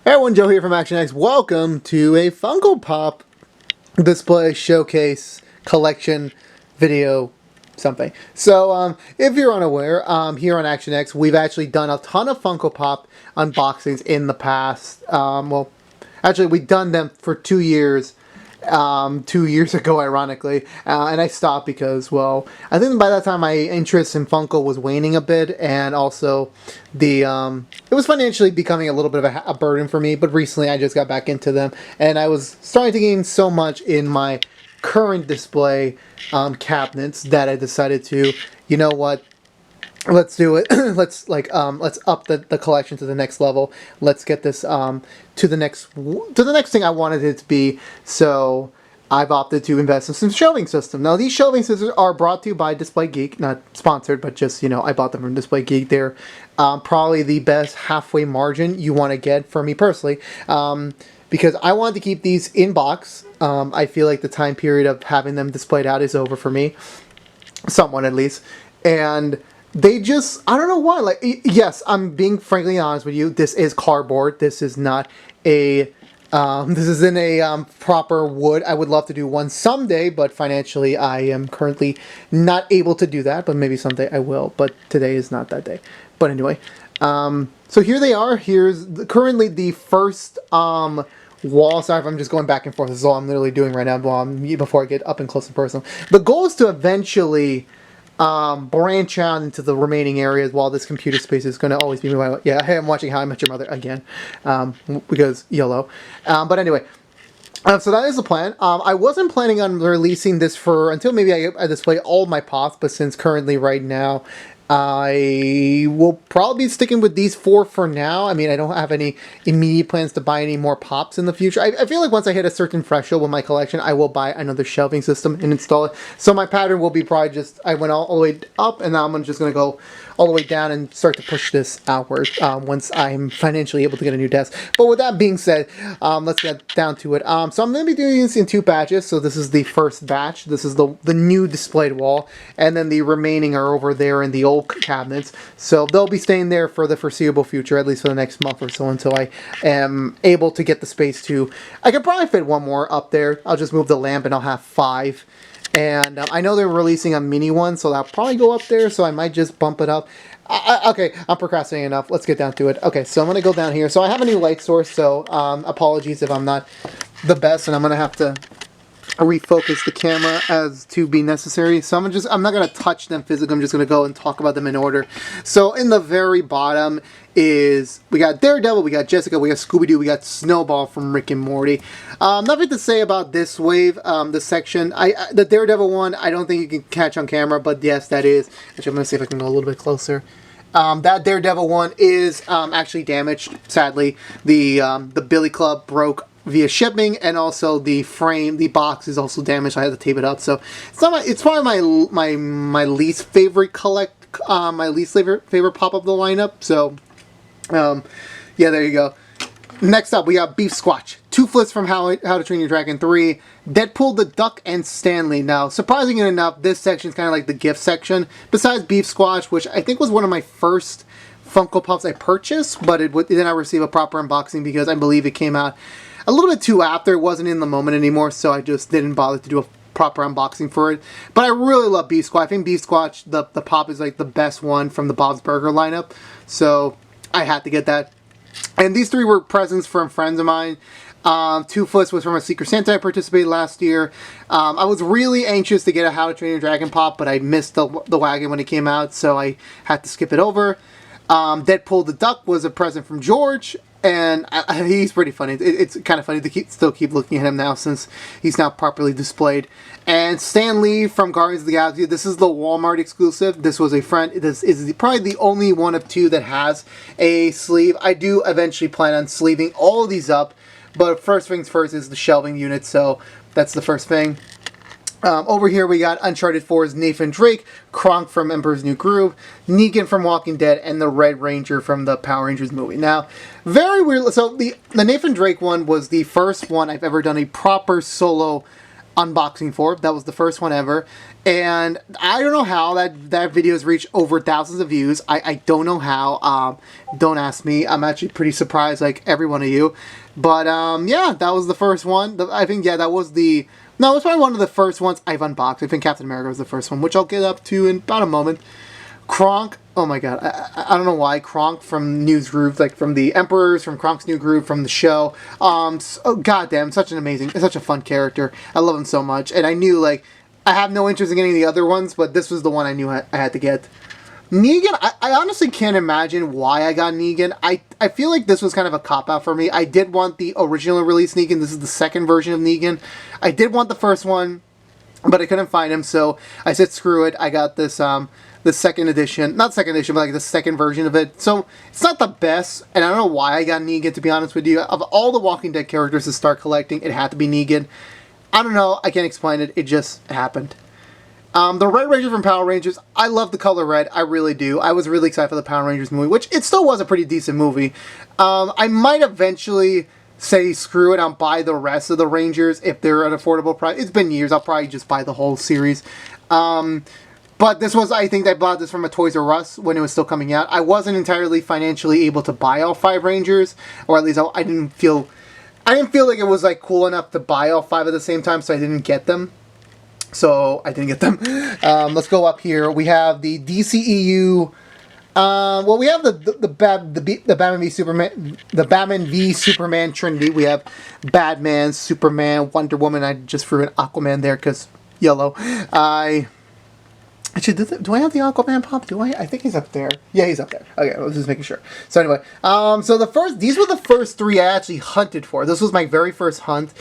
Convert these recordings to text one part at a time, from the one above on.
Hey everyone, Joe here from Action X. Welcome to a Funko Pop display showcase collection video something. So, if you're unaware, here on Action X, we've actually done a ton of Funko Pop unboxings in the past. Well, actually, we've done them for 2 years. 2 years ago, ironically, and I stopped because, well, I think by that time my interest in Funko was waning a bit, and also it was financially becoming a little bit of a burden for me. But recently, I just got back into them, and I was starting to gain so much in my current display cabinets that I decided to, you know what, let's do it. let's up the collection to the next level. Let's get this to the next thing I wanted it to be. So I've opted to invest in some shelving system. Now these shelving systems are brought to you by Display Geek, not sponsored, but just, you know, I bought them from Display Geek. They're probably the best halfway margin you want to get for me personally. Because I wanted to keep these in box. I feel like the time period of having them displayed out is over for me, somewhat at least, and they just, I don't know why, like, yes, I'm being frankly honest with you, this is cardboard, this is not a, this isn't a proper wood. I would love to do one someday, but financially I am currently not able to do that, but maybe someday I will, but today is not that day. But anyway, so here they are. Here's currently the first wall. Sorry if I'm just going back and forth, this is all I'm literally doing right now before I get up and close and personal. The goal is to eventually branch out into the remaining areas while this computer space is going to always be my, yeah, hey, I'm watching How I Met Your Mother again, because YOLO. But anyway, so that is the plan. I wasn't planning on releasing this until maybe I display all my pops, but since currently right now, I will probably be sticking with these 4 for now. I mean, I don't have any immediate plans to buy any more pops in the future. I feel like once I hit a certain threshold with my collection, I will buy another shelving system and install it. So my pattern will be probably just, I went all the way up, and now I'm just going to go all the way down and start to push this outward once I'm financially able to get a new desk. But with that being said, let's get down to it. So I'm going to be doing this in 2 batches. So this is the first batch. This is the new displayed wall, and then the remaining are over there in the old cabinets. So they'll be staying there for the foreseeable future, at least for the next month or so, until I am able to get the space to, I could probably fit one more up there. I'll just move the lamp and I'll have 5. And I know they're releasing a mini one, so that'll probably go up there, so I might just bump it up. Okay, I'm procrastinating enough. Let's get down to it. Okay, so I'm going to go down here. So I have a new light source, so apologies if I'm not the best, and I'm going to have to refocus the camera as to be necessary. So I'm not going to touch them physically. I'm just going to go and talk about them in order. So in the very bottom is, we got Daredevil, we got Jessica, we got Scooby-Doo, we got Snowball from Rick and Morty. Nothing to say about this wave, this section. The Daredevil one, I don't think you can catch on camera, but yes, that is. Actually, I'm going to see if I can go a little bit closer. That Daredevil one is actually damaged, sadly. The Billy Club broke via shipping, and also the frame, the box is also damaged. I had to tape it up, so it's probably my least favorite my least favorite pop of the lineup. So, yeah, there you go. Next up, we got Beef Squatch, Toothless from How to Train Your Dragon 3, Deadpool the Duck, and Stanley. Now, surprisingly enough, this section is kind of like the gift section. Besides Beef Squatch, which I think was one of my first Funko Pops I purchased, but it did not receive a proper unboxing because I believe it came out a little bit too after. It wasn't in the moment anymore, so I just didn't bother to do a proper unboxing for it. But I really love Beef Squatch. I think Beef Squatch, the pop, is like the best one from the Bob's Burger lineup, so I had to get that. And these 3 were presents from friends of mine. Toothless was from a Secret Santa I participated last year. I was really anxious to get a How to Train Your Dragon pop, but I missed the wagon when it came out, so I had to skip it over. Deadpool the Duck was a present from George, and he's pretty funny. It's kind of funny to still keep looking at him now, since he's now properly displayed. And Stan Lee from Guardians of the Galaxy. This is the Walmart exclusive. This was a friend. This is probably the only one of 2 that has a sleeve. I do eventually plan on sleeving all of these up, but first things first is the shelving unit, so that's the first thing. Over here we got Uncharted 4's Nathan Drake, Kronk from Emperor's New Groove, Negan from Walking Dead, and the Red Ranger from the Power Rangers movie. Now, very weird. So the Nathan Drake one was the first one I've ever done a proper solo unboxing for. That was the first one ever. And I don't know how that video has reached over thousands of views. I don't know how. Don't ask me. I'm actually pretty surprised, like every one of you. But yeah, that was the first one. I think, yeah, that was the... No, it was probably one of the first ones I've unboxed. I think Captain America was the first one, which I'll get up to in about a moment. Kronk, oh my god, I don't know why. Kronk from News Group, like from the Emperors, from Kronk's New Group, from the show. So, goddamn, such a fun character. I love him so much. And I knew, like, I have no interest in getting the other ones, but this was the one I knew I had to get. Negan, I honestly can't imagine why I got Negan. I feel like this was kind of a cop-out for me. I did want the original release Negan. This is the second version of Negan. I did want the first one, but I couldn't find him, so I said screw it. I got this the second edition. Not second edition, but like the second version of it. So it's not the best, and I don't know why I got Negan, to be honest with you. Of all the Walking Dead characters to start collecting, it had to be Negan. I don't know. I can't explain it. It just happened. The Red Ranger from Power Rangers, I love the color red, I really do. I was really excited for the Power Rangers movie, which it still was a pretty decent movie. I might eventually say screw it, I'll buy the rest of the Rangers if they're at an affordable price. It's been years, I'll probably just buy the whole series. But this was, I think I bought this from a Toys R Us when it was still coming out. I wasn't entirely financially able to buy all 5 Rangers, or at least I didn't feel like it was like cool enough to buy all 5 at the same time, so I didn't get them. So I didn't get them. Let's go up here. We have the DCEU. Well, we have the Batman v Superman, the Batman v Superman Trinity. We have Batman, Superman, Wonder Woman. I just threw an Aquaman there because yellow. Actually, do I have the Aquaman pop? Do I? I think he's up there. Yeah, he's up there. Okay, I was just making sure. So anyway, so these were the first 3 I actually hunted for. This was my very first hunt.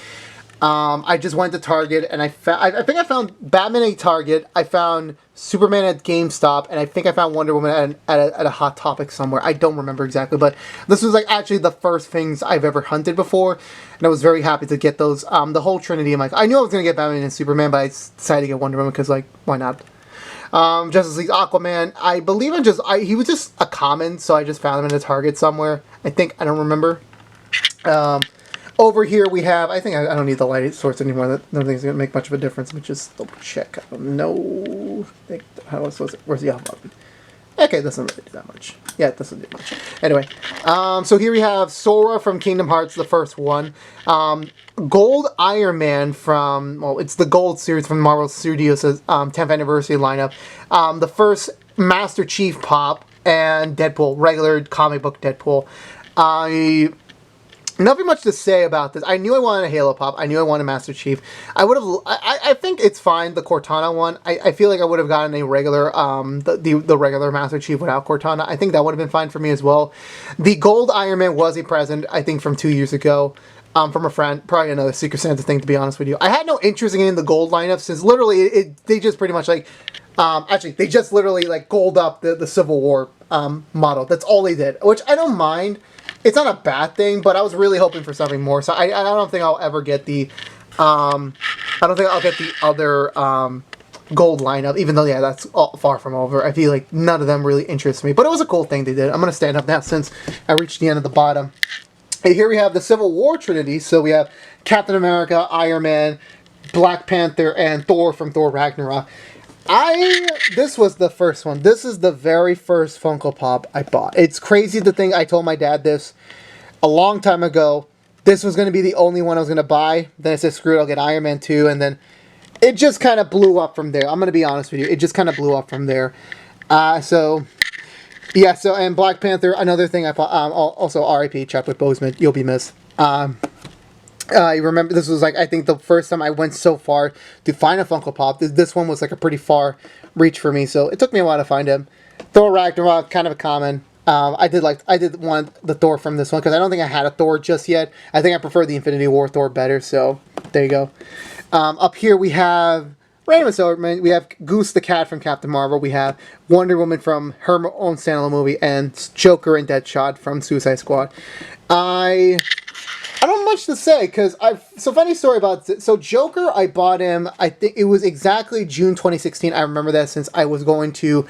I just went to Target, and I think I found Batman at Target, I found Superman at GameStop, and I think I found Wonder Woman at a Hot Topic somewhere. I don't remember exactly, but this was like actually the first things I've ever hunted before, and I was very happy to get those. The whole Trinity, I'm like, I knew I was going to get Batman and Superman, but I decided to get Wonder Woman because, like, why not? Justice League Aquaman, I believe he was just a common, so I just found him in a Target somewhere. I don't remember. Over here we have, I think I don't need the light source anymore. I don't think it's going to make much of a difference. Let me just double check. I don't know. Where's the off button? Okay, it doesn't really do that much. Yeah, it doesn't do much. Anyway, so here we have Sora from Kingdom Hearts, the first one. Gold Iron Man from, well, it's the Gold series from Marvel Studios' 10th anniversary lineup. The first Master Chief Pop and Deadpool, regular comic book Deadpool. Nothing much to say about this. I knew I wanted a Halo Pop. I knew I wanted Master Chief. I think it's fine, the Cortana one. I feel like I would have gotten a regular, the regular Master Chief without Cortana. I think that would have been fine for me as well. The Gold Iron Man was a present, I think, from 2 years ago. From a friend. Probably another Secret Santa thing, to be honest with you. I had no interest in getting the gold lineup, since literally, they just pretty much like, actually, they just literally like gold up the Civil War model. That's all they did, which I don't mind. It's not a bad thing, but I was really hoping for something more. So I don't think I'll ever get the, I don't think I'll get the other gold lineup, even though, yeah, that's all far from over. I feel like none of them really interest me, but it was a cool thing they did. I'm going to stand up now since I reached the end of the bottom. And here we have the Civil War Trinity. So we have Captain America, Iron Man, Black Panther, and Thor from Thor Ragnarok. This was the first one. This is the very first Funko Pop I bought. It's crazy to think I told my dad this a long time ago. This was going to be the only one I was going to buy. Then I said, screw it, I'll get Iron Man 2. And then it just kind of blew up from there. I'm going to be honest with you. It just kind of blew up from there. So, and Black Panther, another thing I bought. Also, R.I.P. Chadwick Boseman. You'll be missed. I remember this was like, I think the first time I went so far to find a Funko Pop. This one was like a pretty far reach for me, so it took me a while to find him. Thor Ragnarok, kind of a common. I did want the Thor from this one, because I don't think I had a Thor just yet. I think I prefer the Infinity War Thor better, so there you go. Up here we have random assortment. We have Goose the Cat from Captain Marvel. We have Wonder Woman from her own standalone movie, and Joker and Deadshot from Suicide Squad. I don't have much to say, because so funny story about this. So Joker, I bought him, I think it was exactly June 2016. I remember that since I was going back to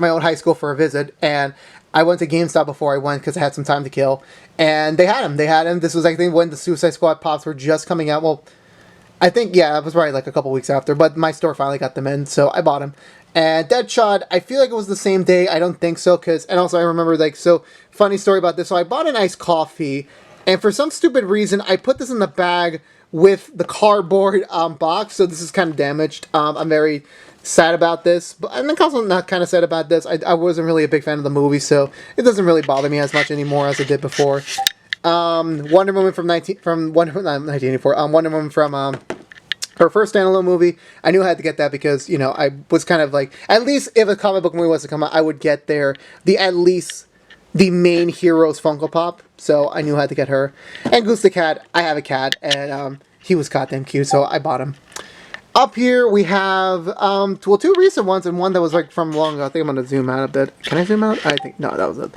my old high school for a visit, and I went to GameStop before I went because I had some time to kill, and they had him. They had him. This was, I think, when the Suicide Squad pops were just coming out. Well, I think, yeah, it was probably like a couple weeks after, but my store finally got them in, so I bought them. And Deadshot, I feel like it was the same day. I don't think so, and also I remember, like, so, funny story about this. So I bought an iced coffee, and for some stupid reason, I put this in the bag with the cardboard box, so this is kind of damaged. I'm very sad about this, but I'm also not kind of sad about this. I wasn't really a big fan of the movie, so it doesn't really bother me as much anymore as it did before. Wonder Woman from 1984. Wonder Woman from her first standalone movie. I knew I had to get that because, you know, I was kind of like, at least if a comic book movie was to come out, I would get at least the main hero's Funko Pop. So I knew I had to get her. And Goose the cat. I have a cat, and he was goddamn cute, so I bought him. Up here we have, well, two recent ones and one that was like from long ago. I think I'm going to zoom out a bit. Can I zoom out? I think, no, that was it.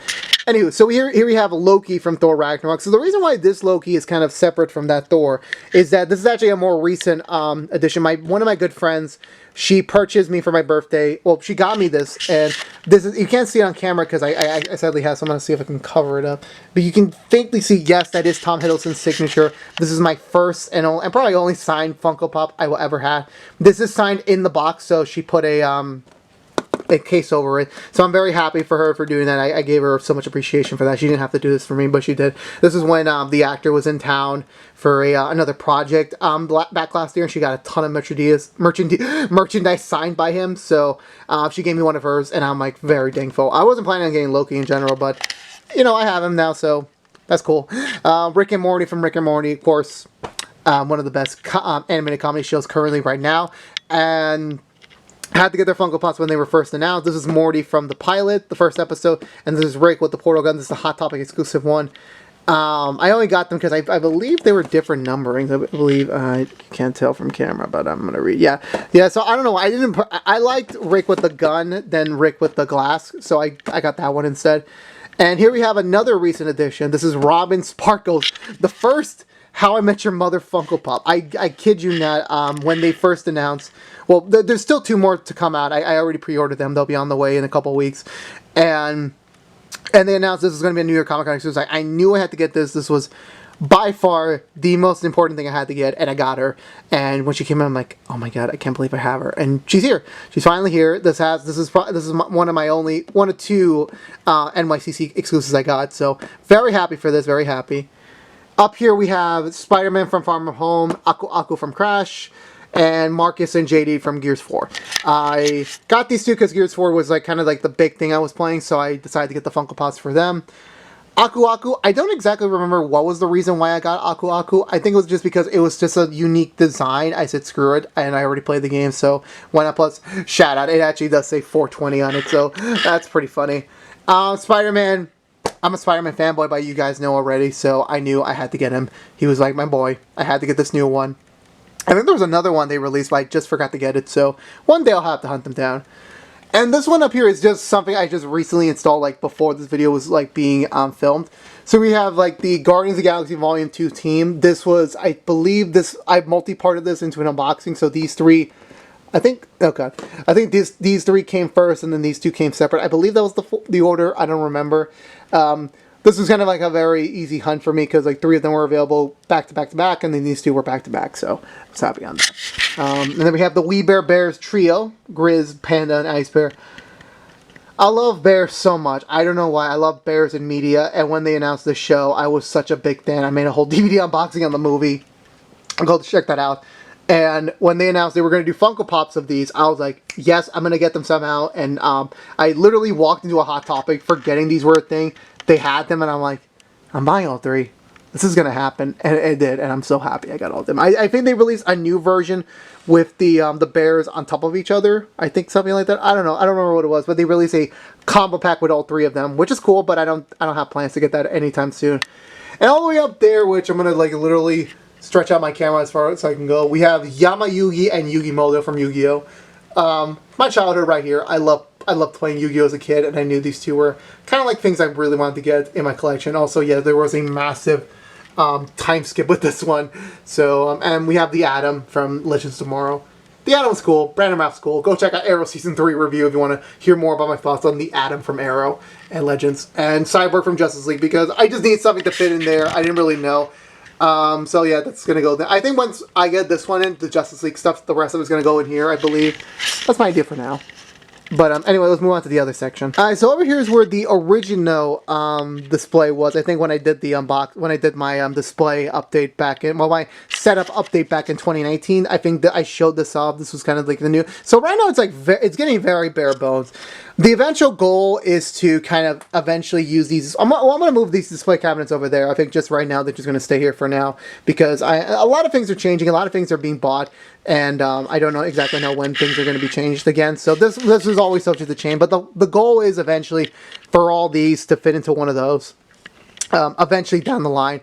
Anywho, so here we have Loki from Thor Ragnarok. So the reason why this Loki is kind of separate from that Thor is that this is actually a more recent addition. One of my good friends, she purchased me for my birthday. Well, she got me this, and this is, you can't see it on camera because I sadly have, so I'm going to see if I can cover it up. But you can faintly see, yes, that is Tom Hiddleston's signature. This is my first and probably only signed Funko Pop I will ever have. This is signed in the box, so she put a case over it. So I'm very happy for her for doing that. I gave her so much appreciation for that. She didn't have to do this for me, but she did. This is when the actor was in town for another project back last year, and she got a ton of merchandise signed by him. So she gave me one of hers, and I'm like very thankful. I wasn't planning on getting Loki in general, but you know, I have him now, so that's cool. Rick and Morty from Rick and Morty, of course, one of the best animated comedy shows currently right now, and had to get their Funko Pops when they were first announced. This is Morty from the pilot, the first episode, and this is Rick with the portal gun. This is the Hot Topic exclusive one. I only got them because I believe they were different numberings. I believe, I can't tell from camera, but I'm going to read. Yeah, so I don't know. I liked Rick with the gun than Rick with the glass, so I got that one instead. And here we have another recent addition. This is Robin Sparkles, the first How I Met Your Mother Funko Pop. I kid you not, when they first announced, well, there's still two more to come out. I already pre-ordered them. They'll be on the way in a couple weeks. And they announced this was going to be a New York Comic Con exclusive. I knew I had to get this. This was by far the most important thing I had to get, and I got her. And when she came in, I'm like, oh my god, I can't believe I have her. And she's here. She's finally here. This is one of two NYCC exclusives I got. So very happy for this. Very happy. Up here we have Spiderman from Far From Home, Aku from Crash, and Marcus and JD from Gears 4. I got these two because Gears 4 was like kind of like the big thing I was playing, so I decided to get the Funko Pops for them. Aku, I don't exactly remember what was the reason why I got Aku. I think it was just because it was just a unique design. I said screw it, and I already played the game, so why not? Plus, shout out, it actually does say 420 on it, so that's pretty funny. Spider-Man, I'm a Spider-Man fanboy, but you guys know already, so I knew I had to get him. He was like my boy. I had to get this new one. I think there was another one they released, but I just forgot to get it, so one day I'll have to hunt them down. And this one up here is just something I just recently installed, like, before this video was, like, being filmed. So we have, like, the Guardians of the Galaxy Volume 2 team. This was, I believe I multi-parted this into an unboxing, so these three, I think these three came first, and then these two came separate. I believe that was the order, I don't remember. This was kind of like a very easy hunt for me because like three of them were available back to back to back, and then these two were back to back, so I was happy on that. And then we have the We Bear Bears trio, Grizz, Panda, and Ice Bear. I love bears so much. I don't know why. I love bears in media, and when they announced this show, I was such a big fan. I made a whole DVD unboxing on the movie. I'll go check that out. And when they announced they were going to do Funko Pops of these, I was like, yes, I'm going to get them somehow. And I literally walked into a Hot Topic forgetting these were a thing. They had them, and I'm like, I'm buying all three. This is going to happen. And it did, and I'm so happy I got all of them. I think they released a new version with the bears on top of each other. I think something like that. I don't know. I don't remember what it was, but they released a combo pack with all three of them, which is cool, but I don't have plans to get that anytime soon. And all the way up there, which I'm going to like literally stretch out my camera as far as I can go, we have Yamayugi and Yugi Moto from YuGiOh. My childhood right here. I loved playing Yu-Gi-Oh! As a kid, and I knew these two were kind of like things I really wanted to get in my collection. Also, yeah, there was a massive time skip with this one. So, and we have the Atom from Legends of Tomorrow. the Atom was cool. Brandon Routh's cool. Go check out Arrow Season 3 review if you want to hear more about my thoughts on the Atom from Arrow and Legends. And Cyborg from Justice League, because I just need something to fit in there. I didn't really know. So yeah, that's going to go there. I think once I get this one in, the Justice League stuff, the rest of it's going to go in here, I believe. That's my idea for now. But anyway, let's move on to the other section. Alright, so over here is where the original display was. I think when I did the my display update back in, well, my setup update back in 2019, I think that I showed this off. This was kind of like the new. So right now it's like it's getting very bare bones. The eventual goal is to kind of eventually use these. I'm going to move these display cabinets over there. I think just right now they're just going to stay here for now, because a lot of things are changing. A lot of things are being bought, and I don't know exactly when things are going to be changed again. So this is always subject to change. But the goal is eventually for all these to fit into one of those. Eventually down the line.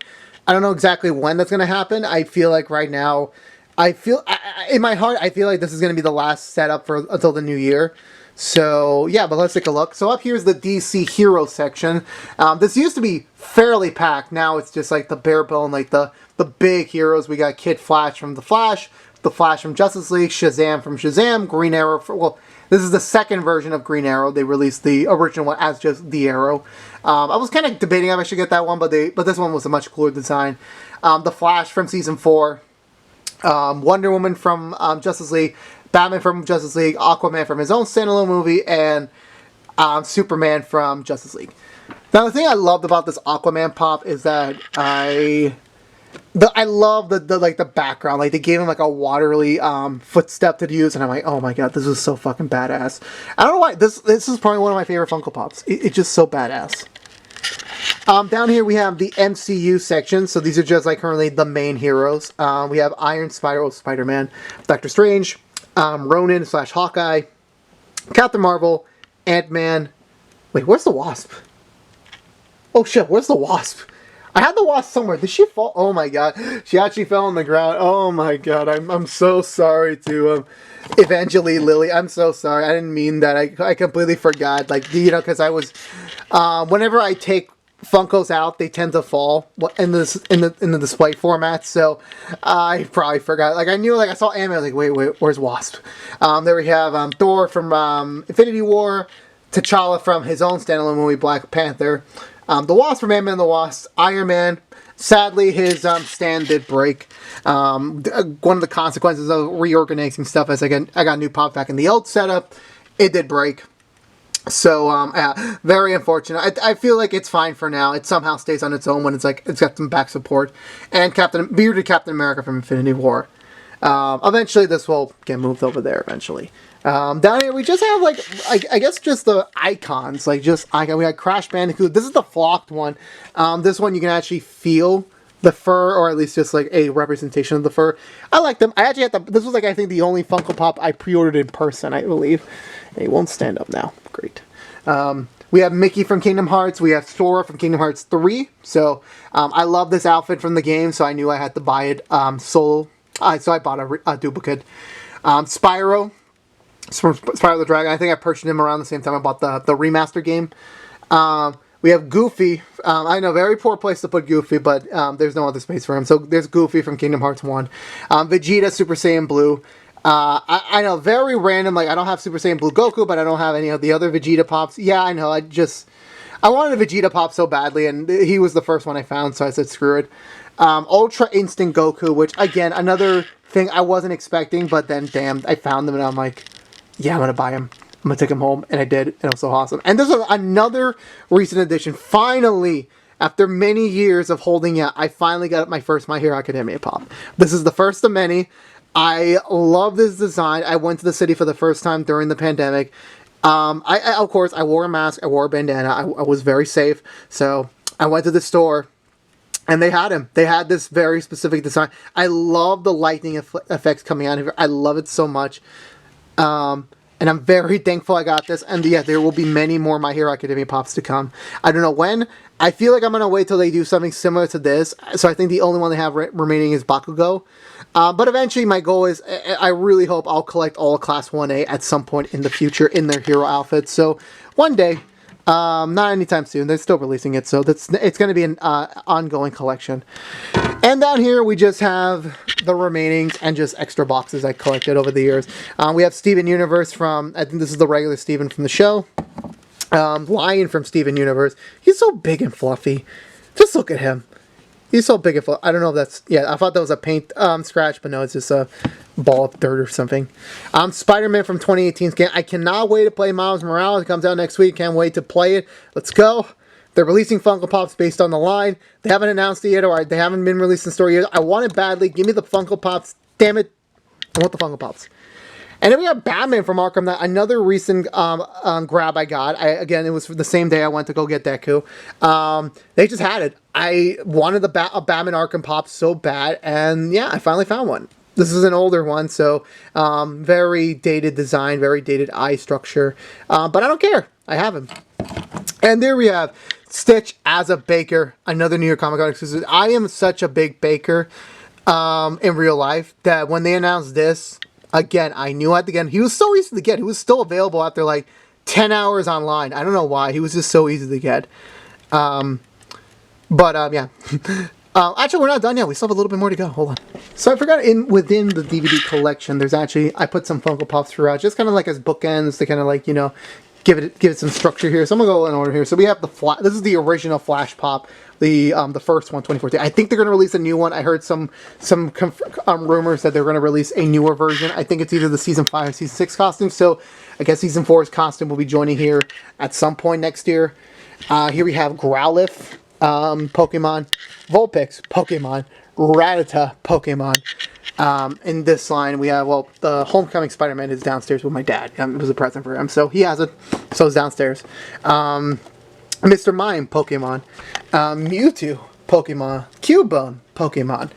I don't know exactly when that's going to happen. I feel like right now, in my heart, I feel like this is going to be the last setup until the new year. So, yeah, but let's take a look. So up here is the DC Hero section. This used to be fairly packed. Now it's just like the bare bone, like the big heroes. We got Kid Flash from The Flash from Justice League, Shazam from Shazam, Green Arrow well, this is the second version of Green Arrow. They released the original one as just the Arrow. I was kind of debating if I should get that one, but this one was a much cooler design. The Flash from Season 4, Wonder Woman from Justice League, Batman from Justice League, Aquaman from his own standalone movie, and Superman from Justice League. Now, the thing I loved about this Aquaman pop is that I love the background. Like, they gave him like a watery footstep to use, and I'm like, oh my god, this is so fucking badass. I don't know why. This is probably one of my favorite Funko Pops. It's just so badass. Down here we have the MCU section, so these are just like currently the main heroes. We have Spider-Man, Doctor Strange, Ronin / Hawkeye, Captain Marvel, Ant-Man. Wait, where's the Wasp? Oh shit, where's the Wasp? I had the Wasp somewhere. Did she fall? Oh my god, she actually fell on the ground. Oh my god, I'm so sorry to Evangeline Lilly. I'm so sorry. I didn't mean that. I completely forgot. Like, you know, because I was whenever I take Funkos out, they tend to fall in the display format. So I probably forgot. Like, I knew, like, I saw Ant-Man. Like, wait, where's Wasp? There we have Thor from Infinity War, T'Challa from his own standalone movie Black Panther, the Wasp from Ant-Man and the Wasp, Iron Man. Sadly, his stand did break. One of the consequences of reorganizing stuff as I got new pop back in the old setup, it did break. So, yeah, very unfortunate. I feel like it's fine for now. It somehow stays on its own when it's got some back support. And bearded Captain America from Infinity War. Eventually this will get moved over there eventually. Down here we just have, like, I guess just the icons. Like, just icon. We got Crash Bandicoot. This is the flocked one. This one you can actually feel the fur, or at least just like a representation of the fur. I like them. I actually had this was like, I think, the only Funko Pop I pre-ordered in person, I believe. It won't stand up now. Great. We have Mickey from Kingdom Hearts. We have Sora from Kingdom Hearts 3. So, I love this outfit from the game, so I knew I had to buy it solo. So I bought a duplicate. Spyro from Spyro the Dragon. I think I purchased him around the same time I bought the remaster game. We have Goofy. I know, very poor place to put Goofy, but there's no other space for him. So there's Goofy from Kingdom Hearts 1. Vegeta Super Saiyan Blue. I know, very random. Like, I don't have Super Saiyan Blue Goku, but I don't have any of the other Vegeta Pops. Yeah, I know. I wanted a Vegeta Pop so badly, and he was the first one I found, so I said screw it. Ultra Instinct Goku, which, again, another thing I wasn't expecting, but then, damn, I found them, and I'm like, yeah, I'm going to buy him. I'm going to take him home, and I did, and it was so awesome. And this is another recent addition. Finally, after many years of holding out, I finally got my first My Hero Academia Pop. This is the first of many. I love this design. I went to the city for the first time during the pandemic. Of course, I wore a mask. I wore a bandana. I was very safe. So I went to the store, and they had him. They had this very specific design. I love the lightning effects coming out of here. I love it so much. And I'm very thankful I got this. And yeah, there will be many more My Hero Academia Pops to come. I don't know when. I feel like I'm going to wait till they do something similar to this. So I think the only one they have remaining is Bakugo. But eventually my goal is, I really hope I'll collect all Class 1A at some point in the future in their hero outfits. So one day, not anytime soon, they're still releasing it. So it's going to be an ongoing collection. And down here we just have the remainings and just extra boxes I collected over the years. We have Steven Universe from, I think this is the regular Steven from the show. Lion from Steven Universe. He's so big and fluffy. Just look at him. He's so big and fluffy. I don't know if that's... Yeah, I thought that was a paint scratch, but no, it's just a ball of dirt or something. Spiderman from 2018's game. I cannot wait to play Miles Morales. It comes out next week. Can't wait to play it. Let's go. They're releasing Funko Pops based on the line. They haven't announced it yet, or they haven't been released in the store yet. I want it badly. Give me the Funko Pops. Damn it. I want the Funko Pops. And then we have Batman from Arkham Knight, another recent grab I got. Again, it was the same day I went to go get Deku. They just had it. I wanted a Batman Arkham Pop so bad, and yeah, I finally found one. This is an older one, so very dated design, very dated eye structure. But I don't care. I have him. And there we have Stitch as a baker, another New York Comic Con exclusive. I am such a big baker in real life that when they announced this, again, I knew at the end, he was so easy to get. He was still available after like 10 hours online. I don't know why. He was just so easy to get. Yeah. Actually, we're not done yet. We still have a little bit more to go. Hold on. So I forgot, within the DVD collection, there's actually, I put some Funko Pops throughout, just kind of like as bookends to kind of like, you know, give it some structure here. So I'm gonna go in order here. So we have the this is the original Flash Pop, the first one, 2014. I think they're gonna release a new one. I heard some rumors that they're gonna release a newer version. I think it's either the season 5 or season 6 costume. So I guess season 4's costume will be joining here at some point next year. Here we have Growlithe, Pokemon, Vulpix, Pokemon, Rattata, Pokemon. In this line, we have, well, the Homecoming Spider-Man is downstairs with my dad. It was a present for him, so he has it. So it's downstairs. Mr. Mime, Pokemon. Mewtwo, Pokemon. Cubone, Pokemon.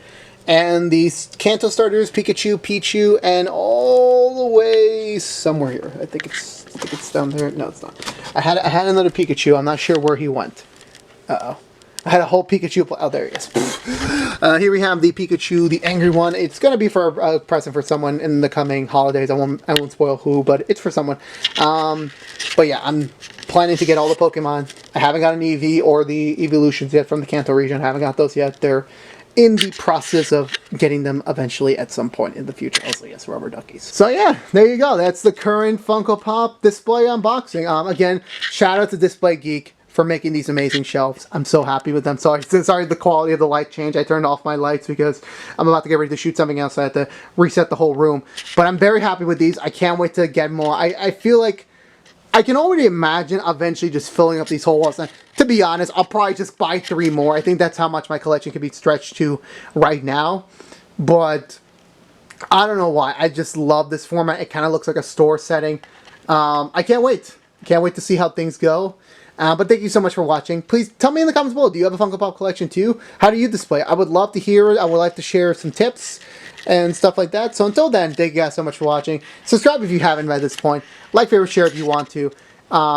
And these Kanto starters, Pikachu, Pichu, and all the way somewhere here. I think it's down there. No, it's not. I had another Pikachu. I'm not sure where he went. Uh-oh. I had a whole Pikachu. Oh, there he is. Here we have the Pikachu, the angry one. It's going to be for a present for someone in the coming holidays. I won't spoil who, but it's for someone. But yeah, I'm planning to get all the Pokemon. I haven't got an EV or the evolutions yet from the Kanto region. I haven't got those yet. They're in the process of getting them eventually at some point in the future. Also, yes, rubber duckies. So yeah, there you go. That's the current Funko Pop display unboxing. Again, shout out to Display Geek for making these amazing shelves. I'm so happy with them. Sorry the quality of the light changed. I turned off my lights because I'm about to get ready to shoot something else. So I had to reset the whole room. But I'm very happy with these. I can't wait to get more. I feel like I can already imagine eventually just filling up these whole walls. And to be honest, I'll probably just buy 3 more. I think that's how much my collection can be stretched to right now. But I don't know why. I just love this format. It kind of looks like a store setting. I can't wait. Can't wait to see how things go. But thank you so much for watching. Please tell me in the comments below, do you have a Funko Pop collection too? How do you display it? I would love to hear it. I would like to share some tips and stuff like that. So until then, thank you guys so much for watching. Subscribe if you haven't by this point. Like, favorite, share if you want to.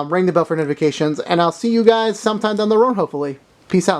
Ring the bell for notifications. And I'll see you guys sometime down the road, hopefully. Peace out.